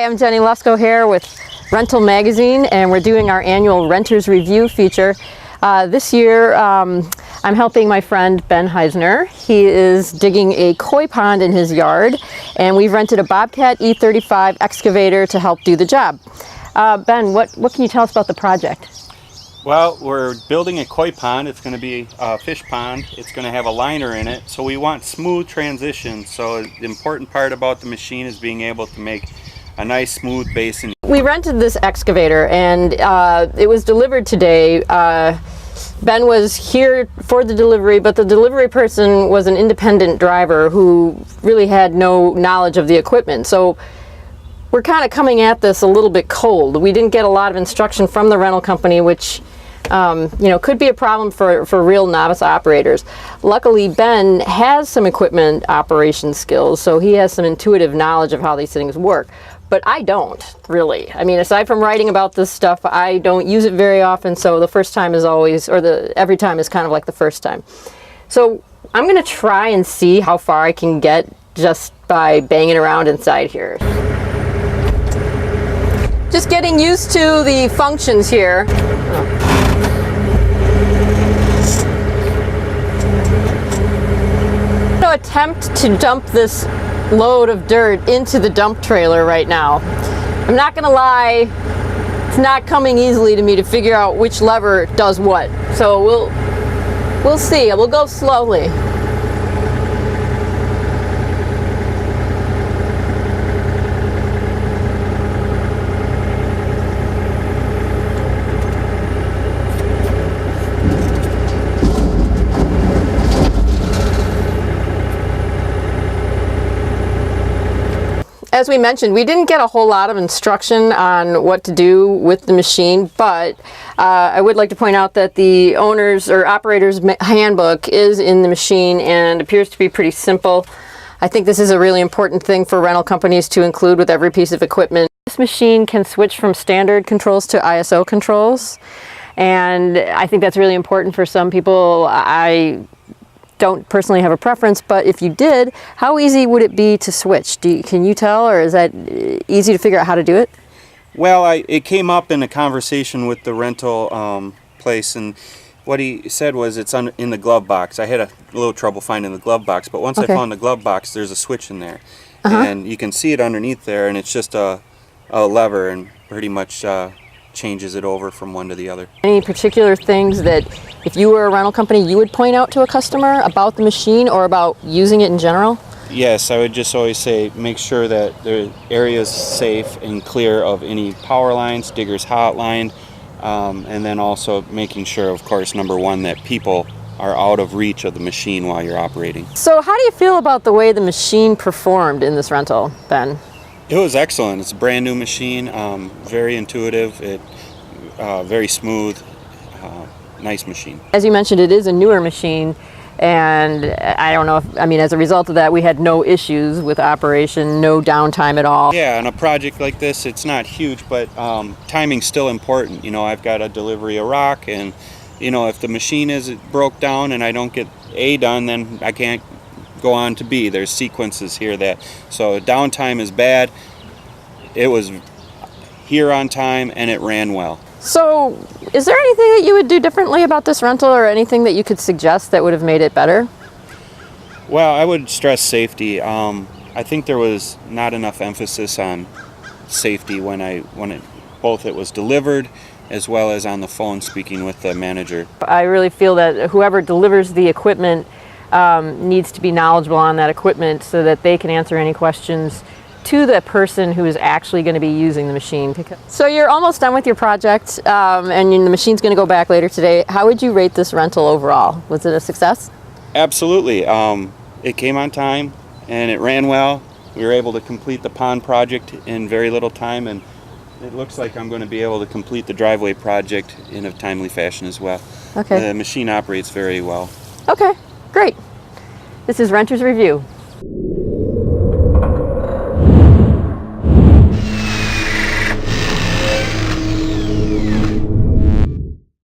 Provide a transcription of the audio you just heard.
Hi, I'm Jenny Lesko here with Rental Magazine, and we're doing our annual Renters Review feature. This year, I'm helping my friend Ben Heisner. He is digging a koi pond in his yard, and we've rented a Bobcat E35 excavator to help do the job. Ben, what can you tell us about the project? Well, we're building a koi pond. It's going to be a fish pond. It's going to have a liner in it, so we want smooth transition. So the important part about the machine is being able to make a nice smooth basin. We rented this excavator, and it was delivered today. Ben was here for the delivery, but the delivery person was an independent driver who really had no knowledge of the equipment. So we're kind of coming at this a little bit cold. We didn't get a lot of instruction from the rental company, which could be a problem for real novice operators. Luckily, Ben has some equipment operation skills, so he has some intuitive knowledge of how these things work. But I don't, really. I mean, aside from writing about this stuff, I don't use it very often, so the first time is always, every time is kind of like the first time. So I'm going to try and see how far I can get just by banging around inside here. Just getting used to the functions here. I'm going to attempt to dump this load of dirt into the dump trailer right now. I'm not going to lie, it's not coming easily to me to figure out which lever does what. So we'll see. We'll go slowly. As we mentioned, we didn't get a whole lot of instruction on what to do with the machine, but I would like to point out that the owner's or operator's handbook is in the machine and appears to be pretty simple. I think this is a really important thing for rental companies to include with every piece of equipment. This machine can switch from standard controls to ISO controls, and I think that's really important for some people. I don't personally have a preference, but if you did, how easy would it be to switch? Can you tell, or is that easy to figure out how to do it? Well, it came up in a conversation with the rental place, and what he said was it's in the glove box. I had a little trouble finding the glove box, but once I found the glove box, there's a switch in there. And you can see it underneath there, and it's just a lever, and pretty much changes it over from one to the other. Any particular things that if you were a rental company you would point out to a customer about the machine or about using it in general? Yes, I would just always say make sure that the area is safe and clear of any power lines, digger's hotline, and then also making sure, of course, number one, that people are out of reach of the machine while you're operating. So how do you feel about the way the machine performed in this rental, Ben? It was excellent. It's a brand new machine, very intuitive, very smooth, nice machine. As you mentioned, it is a newer machine, and I don't know if, as a result of that, we had no issues with operation, no downtime at all. Yeah, on a project like this, it's not huge, but timing's still important. I've got a delivery of rock, and if the machine broke down and I don't get A done, then I can't go on to B. There's sequences here so downtime is bad. It was here on time and it ran well. So is there anything that you would do differently about this rental, or anything that you could suggest that would have made it better? Well, I would stress safety. I think there was not enough emphasis on safety when it was delivered as well as on the phone speaking with the manager. I really feel that whoever delivers the equipment needs to be knowledgeable on that equipment so that they can answer any questions to the person who is actually going to be using the machine. So you're almost done with your project, and the machine's going to go back later today. How would you rate this rental overall? Was it a success? Absolutely. It came on time and it ran well. We were able to complete the pond project in very little time, and it looks like I'm going to be able to complete the driveway project in a timely fashion as well. Okay. The machine operates very well. Okay. Great. This is Renter's Review.